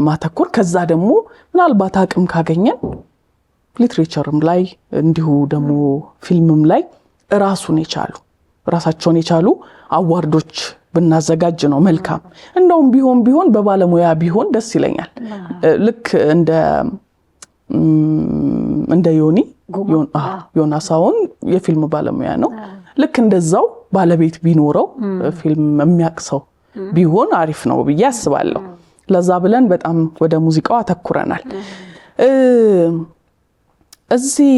ማተኮር፣ ከዛ ደግሞ ምናልባት አቅም ካገኘን ሊትሬቸርም ላይ እንዲሁ ደግሞ ፊልምም ላይ ራሳቸውን የቻሉ አዋርዶች ብናዘጋጅ ነው መልካም። እንደውም ቢሆን በባለሙያ ቢሆን ደስ ይለኛል። ልክ እንደ ዮናስ አሁን የፊልም ባለሙያ ነው። ልክ እንደዛው ባለቤት ቢኖረው ፊልም የሚያቅሰው ቢሆን አሪፍ ነው ብዬ አስባለሁ። ለዛ ብለን በጣም ወደ ሙዚቃው አተኩረናል። እዚህ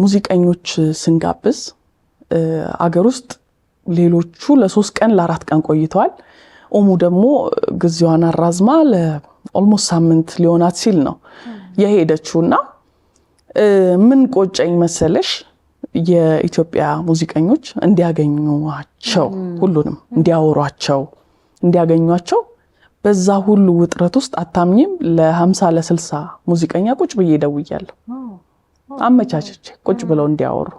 ሙዚቀኞች ስንጋብዝ አገር ውስጥ ሌሎቹ ለ3 ቀን ለ4 ቀን ቆይተዋል። ኦሙ ደግሞ ጊዜዋን አራዝማ ለኦልሞስት ሳምንት ሊሆናት ሲል ነው የሄደችውና ምን ቆጨኝ መሰለሽ፣ የኢትዮጵያ ሙዚቀኞች እንዲያገኙዋቸው ሁሉንም እንዲያገኟቸው በዛ ሁሉ ውጥረት ውስጥ አታምኝም ለ50 ለ60 ሙዚቀኛ ቁጭ ብዬ ደውያለሁ። አመቻችቼ ቁጭ ብለው እንዲያወሩ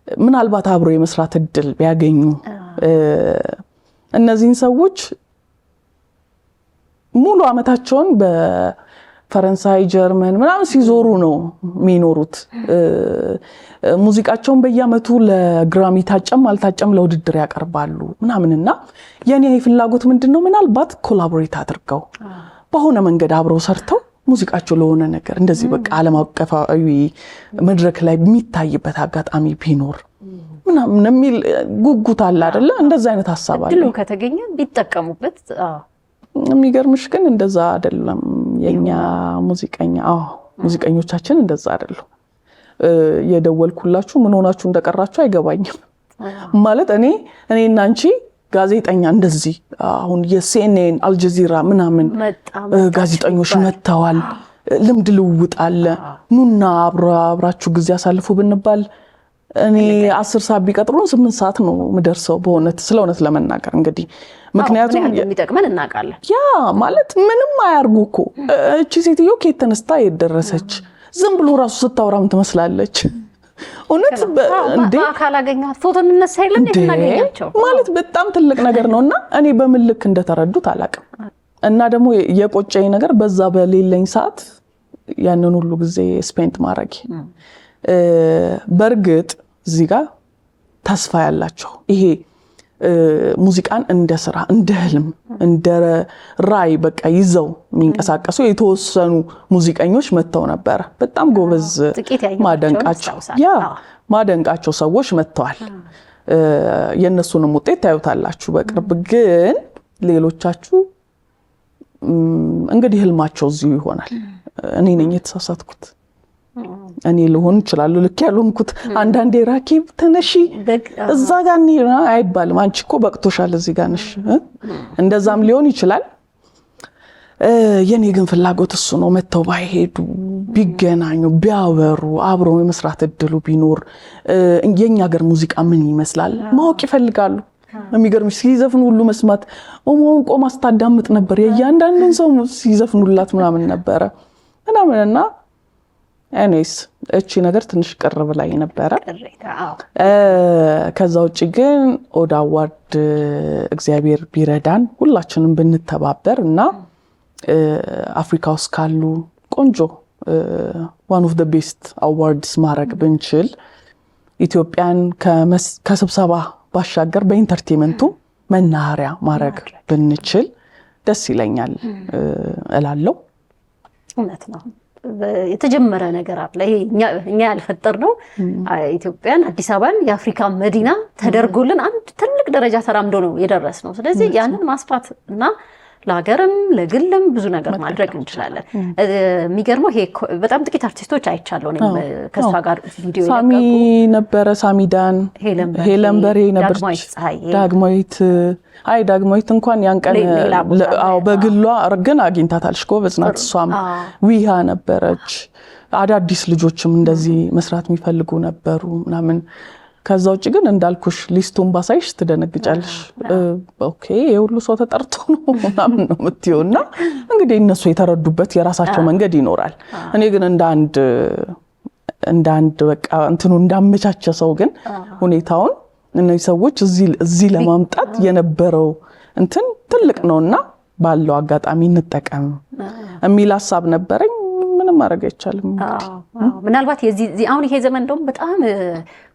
ምናልባት አብሮ የመስራት እድል ቢያገኙ እነዚህን ሰዎች ሙሉ አመታቸውን በፈረንሳይ ጀርመን ምናምን ሲዞሩ ነው የሚኖሩት። ሙዚቃቸውን በየአመቱ ለግራሚ ታጨም አልታጨም ለውድድር ያቀርባሉ ምናምንና የኔ ፍላጎት ምንድነው ምናልባት ኮላቦሬት አድርገው በሆነ መንገድ አብረው ሰርተው ሙዚቃቸው ለሆነ ነገር እንደዚህ በቃ ዓለም አቀፋዊ መድረክ ላይ የሚታይበት አጋጣሚ ቢኖር ምናምን የሚል ጉጉት አለ አይደለ? እንደዛ አይነት ሐሳብ አለ። ድሉ ከተገኘ ቢጠቀሙበት። የሚገርምሽ ግን እንደዛ አይደለም የኛ ሙዚቀኞቻችን እንደዛ አይደሉም። የደወልኩላችሁ ምን ሆናችሁ እንደቀራችሁ አይገባኝም። ማለት እኔና አንቺ ጋዜጠኛ እንደዚህ አሁን የሲኤንኤን አልጀዚራ ምናምን ጋዜጠኞች መጥተዋል፣ ልምድ ልውውጥ አለ፣ ኑና አብራችሁ ጊዜ አሳልፉ ብንባል እኔ 10 ሰዓት ቢቀጥሩን 8 ሰዓት ነው የምደርሰው። ስለእውነት ለመናገር እንግዲህ ምክንያቱም የሚጠቅመን እናውቃለን። ያ ማለት ምንም አያርጉ እኮ እቺ ሴትዮ ከየት ተነስታ የደረሰች ዝም ብሎ ራሱ ስታወራ ምን ትመስላለች? እውነት እንዴ አካል አገኛት ፎቶ እንነሳ ይለን እናገኛቸው ማለት በጣም ትልቅ ነገር ነውና እኔ በምን ልክ እንደተረዱት አላውቅም። እና ደግሞ የቆጨኝ ነገር በዛ በሌለኝ ሰዓት ያንን ሁሉ ጊዜ ስፔንት ማድረግ በእርግጥ እዚህ ጋር ተስፋ ያላቸው ይሄ ሙዚቃን እንደ ስራ እንደ ህልም እንደ ራይ በቃ ይዘው የሚንቀሳቀሱ የተወሰኑ ሙዚቀኞች መጥተው ነበር። በጣም ጎበዝ ማደንቃቸው ሰዎች መጥተዋል። የእነሱንም ውጤት ታዩታላችሁ በቅርብ። ግን ሌሎቻችሁ እንግዲህ ህልማቸው እዚሁ ይሆናል። እኔ ነኝ የተሳሳትኩት፣ እኔ ልሆን ይችላል ልክ ያልሆንኩት። አንዳንዴ ራኬብ ተነሺ እዛ ጋር አይባልም፣ አንቺ እኮ በቅቶሻል እዚህ ጋር ነሽ፣ እንደዛም ሊሆን ይችላል። የኔ ግን ፍላጎት እሱ ነው። መተው ባይሄዱ ቢገናኙ ቢያወሩ አብረው የመስራት እድሉ ቢኖር የኛ ሀገር ሙዚቃ ምን ይመስላል ማወቅ ይፈልጋሉ። የሚገርምሽ ሲዘፍኑ ሁሉ መስማት ኦሞንቆ ማስታዳምጥ ነበር። የእያንዳንዱን ሰው ሲዘፍኑላት ምናምን ነበረ ምናምንና እኔስ እቺ ነገር ትንሽ ቅርብ ላይ ነበረ። ከዛ ውጪ ግን ኦዳ አዋርድ እግዚአብሔር ቢረዳን ሁላችንም ብንተባበር እና አፍሪካ ውስጥ ካሉ ቆንጆ one of the best awards ማድረግ ብንችል ኢትዮጵያን ከስብሰባ ባሻገር በኢንተርቴይንመንቱ መናኸሪያ ማድረግ ብንችል ደስ ይለኛል እላለሁ። እውነት ነው። የተጀመረ ነገር አለ። እኛ ያልፈጠርነው ኢትዮጵያን አዲስ አበባን የአፍሪካ መዲና ተደርጎልን አንድ ትልቅ ደረጃ ተራምዶ ነው የደረስነው። ስለዚህ ያንን ማስፋት እና ለሀገርም ለግልም ብዙ ነገር ማድረግ እንችላለን። የሚገርመው ይሄ በጣም ጥቂት አርቲስቶች አይቻለሁ። እኔም ከሷ ጋር ቪዲዮ ሳሚ ነበረ፣ ሳሚዳን፣ ሄለን በሬ ነበረች፣ ዳግማዊት እንኳን ያን ቀን በግሏ ግን አግኝታታለች። ጎበዝ ናት እሷም። ዊሃ ነበረች። አዳዲስ ልጆችም እንደዚህ መስራት የሚፈልጉ ነበሩ ምናምን። ከዛ ውጭ ግን እንዳልኩሽ ሊስቱን ባሳይሽ ትደነግጫለሽ። ኦኬ የሁሉ ሰው ተጠርቶ ነው ምናምን ነው የምትይው። እና እንግዲህ እነሱ የተረዱበት የራሳቸው መንገድ ይኖራል። እኔ ግን እንደ አንድ በቃ እንትኑ እንዳመቻቸ ሰው ግን ሁኔታውን እነዚህ ሰዎች እዚህ ለማምጣት የነበረው እንትን ትልቅ ነውና ባለው አጋጣሚ እንጠቀም የሚል ሐሳብ ነበረኝ። ምንም ማድረግ አይቻልም። ምናልባት አሁን ይሄ ዘመን እንደውም በጣም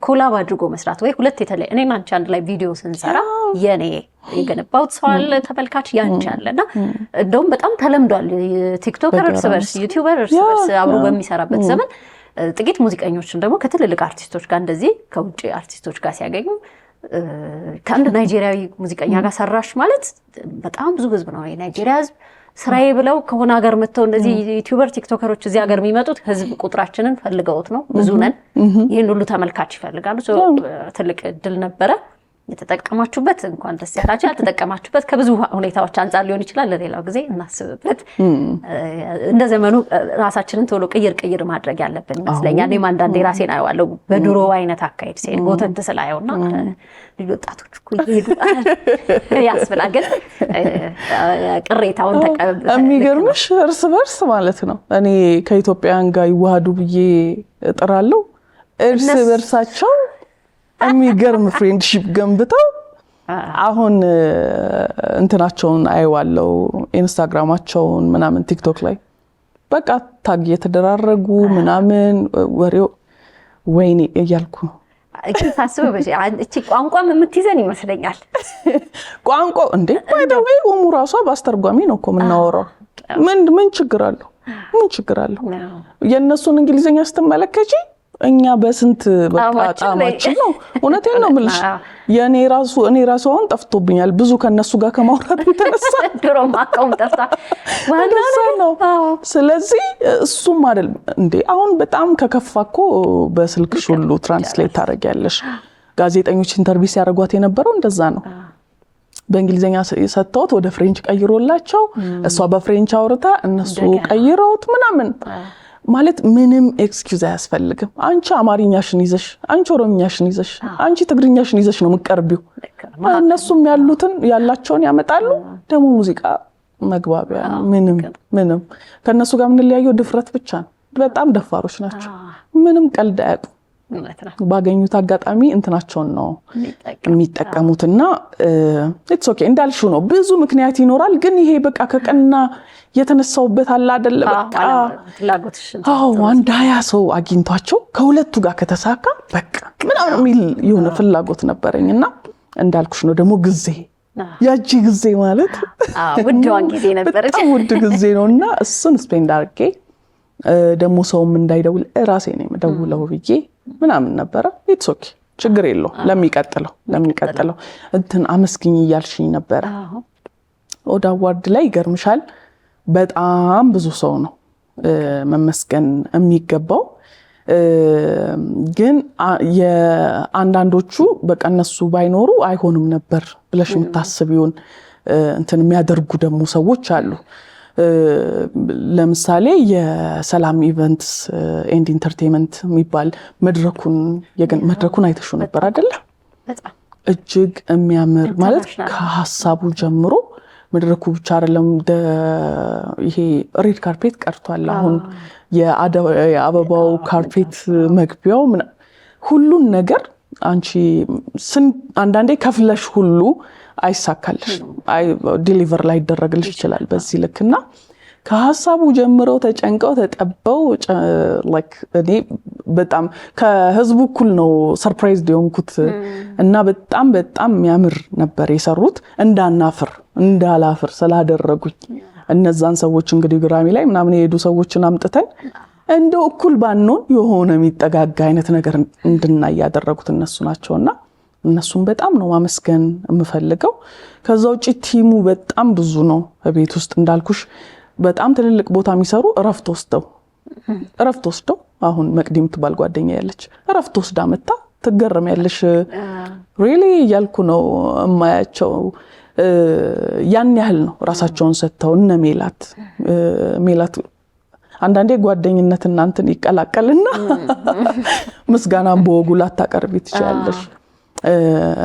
ኮላብ አድርጎ መስራት ወይ ሁለት የተለየ እኔና አንቺ አንድ ላይ ቪዲዮ ስንሰራ የኔ የገነባሁት ሰው አለ ተመልካች ያንቺ አለና እንደውም በጣም ተለምዷል። ቲክቶከር እርስ በርስ ዩቲዩበር እርስ በርስ አብሮ በሚሰራበት ዘመን ጥቂት ሙዚቀኞችን ደግሞ ከትልልቅ አርቲስቶች ጋር እንደዚህ ከውጭ አርቲስቶች ጋር ሲያገኙ ከአንድ ናይጄሪያዊ ሙዚቀኛ ጋር ሰራሽ ማለት በጣም ብዙ ህዝብ ነው የናይጄሪያ ህዝብ ስራዬ ብለው ከሆነ ሀገር መጥተው እንደዚህ ዩቲዩበር ቲክቶከሮች እዚህ ሀገር የሚመጡት ህዝብ ቁጥራችንን ፈልገውት ነው። ብዙ ነን። ይህን ሁሉ ተመልካች ይፈልጋሉ። ትልቅ እድል ነበረ። የተጠቀማችሁበት እንኳን ደስ ያላችሁ። ያልተጠቀማችሁበት ከብዙ ሁኔታዎች አንጻር ሊሆን ይችላል። ለሌላው ጊዜ እናስብበት። እንደ ዘመኑ ራሳችንን ቶሎ ቅይር ማድረግ ያለብን ይመስለኛል። እኔም አንዳንዴ ራሴን አየዋለሁ በድሮ አይነት አካሄድ ሲሄድ ጎተት ስላየውና ልጅ ወጣቶች እኮ ይሄዱ ያስብላል። ግን ቅሬታውን የሚገርምሽ እርስ በርስ ማለት ነው። እኔ ከኢትዮጵያውያን ጋር ይዋሃዱ ብዬ እጥራለሁ። እርስ በርሳቸው የሚገርም ፍሬንድሺፕ ገንብተው አሁን እንትናቸውን አይዋለው ኢንስታግራማቸውን ምናምን ቲክቶክ ላይ በቃ ታግ የተደራረጉ ምናምን ወሬው ወይኔ እያልኩ ታስበው እቺ ቋንቋም የምትይዘን ይመስለኛል። ቋንቋው እንዴ ባይደው ራሷ በአስተርጓሚ ነው እኮ የምናወራው። ምን ችግር አለው? ምን ችግር አለው? የእነሱን እንግሊዝኛ ስትመለከቺ እኛ በስንት በቃ ጣማችን ነው። እውነቴን ነው የምልሽ። እኔ ራሱ አሁን ጠፍቶብኛል ብዙ ከነሱ ጋር ከማውራት የተነሳ ድሮም አቀውም ጠፍታ ነው። ስለዚህ እሱም አይደል እንዴ አሁን በጣም ከከፋኮ በስልክሽ ሁሉ ትራንስሌት ታደርጊያለሽ። ጋዜጠኞች ኢንተርቪው ሲያደርጓት የነበረው እንደዛ ነው። በእንግሊዝኛ ሰጥተውት ወደ ፍሬንች ቀይሮላቸው እሷ በፍሬንች አውርታ እነሱ ቀይረውት ምናምን ማለት ምንም ኤክስኪውዝ አያስፈልግም። አንቺ አማርኛሽን ይዘሽ፣ አንቺ ኦሮምኛሽን ይዘሽ፣ አንቺ ትግርኛሽን ይዘሽ ነው የምትቀርቢው። እነሱም ያላቸውን ያመጣሉ። ደግሞ ሙዚቃ መግባቢያ ምንም ከነሱ ጋር የምንለያየው ድፍረት ብቻ ነው። በጣም ደፋሮች ናቸው። ምንም ቀልድ አያውቁም። ባገኙት አጋጣሚ እንትናቸውን ነው የሚጠቀሙትና ኢትስ ኦኬ እንዳልሽው ነው። ብዙ ምክንያት ይኖራል። ግን ይሄ በቃ ከቀና የተነሳውበት አለ አይደለ? በቃ አንድ 20 ሰው አግኝቷቸው ከሁለቱ ጋር ከተሳካ በቃ ምናምን የሚል የሆነ ፍላጎት ነበረኝና እንዳልኩሽ ነው። ደግሞ ጊዜ ያቺ ጊዜ ማለት ውድዋን ጊዜ ነበረች። በጣም ውድ ጊዜ ነውና እሱን ስፔንድ አድርጌ ደግሞ ሰውም እንዳይደውል ራሴ ነኝ የምደውለው ብዬ ምናምን ነበረ። ኢትስ ኦኬ ችግር የለው። ለሚቀጥለው እንትን አመስግኝ እያልሽኝ ነበረ። ኦዳ አዋርድ ላይ ይገርምሻል በጣም ብዙ ሰው ነው መመስገን የሚገባው። ግን የአንዳንዶቹ በቃ እነሱ ባይኖሩ አይሆንም ነበር ብለሽ የምታስቢውን እንትን የሚያደርጉ ደግሞ ሰዎች አሉ። ለምሳሌ የሰላም ኢቨንትስ ኤንድ ኢንተርቴይንመንት የሚባል መድረኩን አይተሹ ነበር አይደለ? እጅግ የሚያምር ማለት ከሀሳቡ ጀምሮ መድረኩ ብቻ አይደለም። ይሄ ሬድ ካርፔት ቀርቷል። አሁን የአበባው ካርፔት መግቢያው ሁሉን ነገር አንቺ አንዳንዴ ከፍለሽ ሁሉ አይሳካልሽ፣ ዲሊቨር ላይ ይደረግልሽ ይችላል በዚህ ልክና ከሀሳቡ ጀምረው ተጨንቀው ተጠበው እኔ በጣም ከህዝቡ እኩል ነው ሰርፕራይዝድ የሆንኩት እና በጣም የሚያምር ነበር የሰሩት። እንዳላፍር ስላደረጉኝ እነዛን ሰዎች እንግዲህ ግራሚ ላይ ምናምን የሄዱ ሰዎችን አምጥተን እንደው እኩል ባንሆን የሆነ የሚጠጋጋ አይነት ነገር እንድናይ ያደረጉት እነሱ ናቸውና እነሱም በጣም ነው ማመስገን የምፈልገው። ከዛ ውጪ ቲሙ በጣም ብዙ ነው። ቤት ውስጥ እንዳልኩሽ በጣም ትልልቅ ቦታ የሚሰሩ እረፍት ወስደው አሁን መቅዲ የምትባል ጓደኛ ያለች እረፍት ወስዳ መጣ ትገረሚያለሽ። ሪሊ እያልኩ ነው የማያቸው። ያን ያህል ነው ራሳቸውን ሰጥተው እነ ሜላት አንዳንዴ ጓደኝነት እናንተን ይቀላቀልና ምስጋናም በወጉ ላታቀርቢ ትችላለሽ።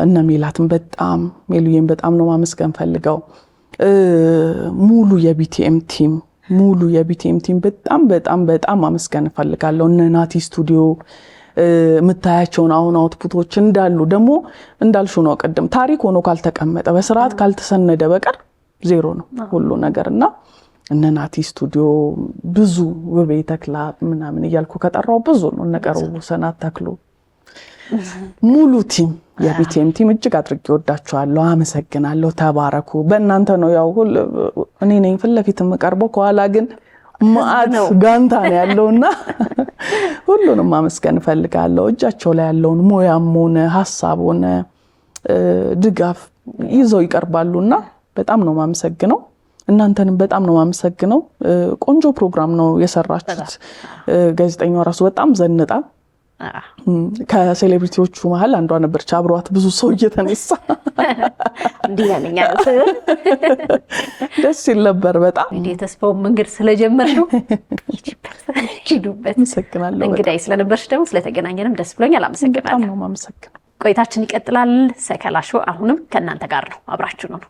እነ ሜላትን ሜሉዬን በጣም ነው ማመስገን ፈልገው። ሙሉ የቢቲኤም ቲም በጣም ማመስገን ፈልጋለሁ። እነ ናቲ ስቱዲዮ የምታያቸውን አሁን አውትፑቶች እንዳሉ ደግሞ እንዳልሽው ነው ቅድም ታሪክ ሆኖ ካልተቀመጠ በስርዓት ካልተሰነደ በቀር ዜሮ ነው ሁሉ ነገርና እነ ናቲ ስቱዲዮ ብዙ ውቤ ተክላ ምናምን እያልኩ ከጠራው ብዙ ነው። እነቀሩ ሰናት ተክሉ ሙሉ ቲም የቢቲኤም ቲም እጅግ አድርጌ ወዳቸዋለሁ። አመሰግናለሁ። ተባረኩ። በእናንተ ነው ያው እኔ ነኝ ፊት ለፊት የምቀርበው ከኋላ ግን ማአት ጋንታ ነው ያለውና ሁሉንም ማመስገን ፈልጋለሁ። እጃቸው ላይ ያለውን ሞያም ሆነ ሐሳብ ሆነ ድጋፍ ይዘው ይቀርባሉና በጣም ነው ማመሰግነው። እናንተንም በጣም ነው ማመሰግነው። ቆንጆ ፕሮግራም ነው የሰራችሁት። ጋዜጠኛው ራሱ በጣም ዘንጣ ከሴሌብሪቲዎቹ መሃል አንዷ ነበርች። አብሯት ብዙ ሰው እየተነሳ እንዲያለኛል ደስ ይል ነበር በጣም። ተስፋው መንገድ ስለጀመርሽው ሂዱበት። አመሰግናለሁ። እንግዲህ ስለነበርሽ ደግሞ ስለተገናኘንም ደስ ብሎኛል። አመሰግናለሁ። በጣም ነው ማመሰግነው። ቆይታችን ይቀጥላል። ሰከላ ሾው አሁንም ከእናንተ ጋር ነው። አብራችሁ ነው።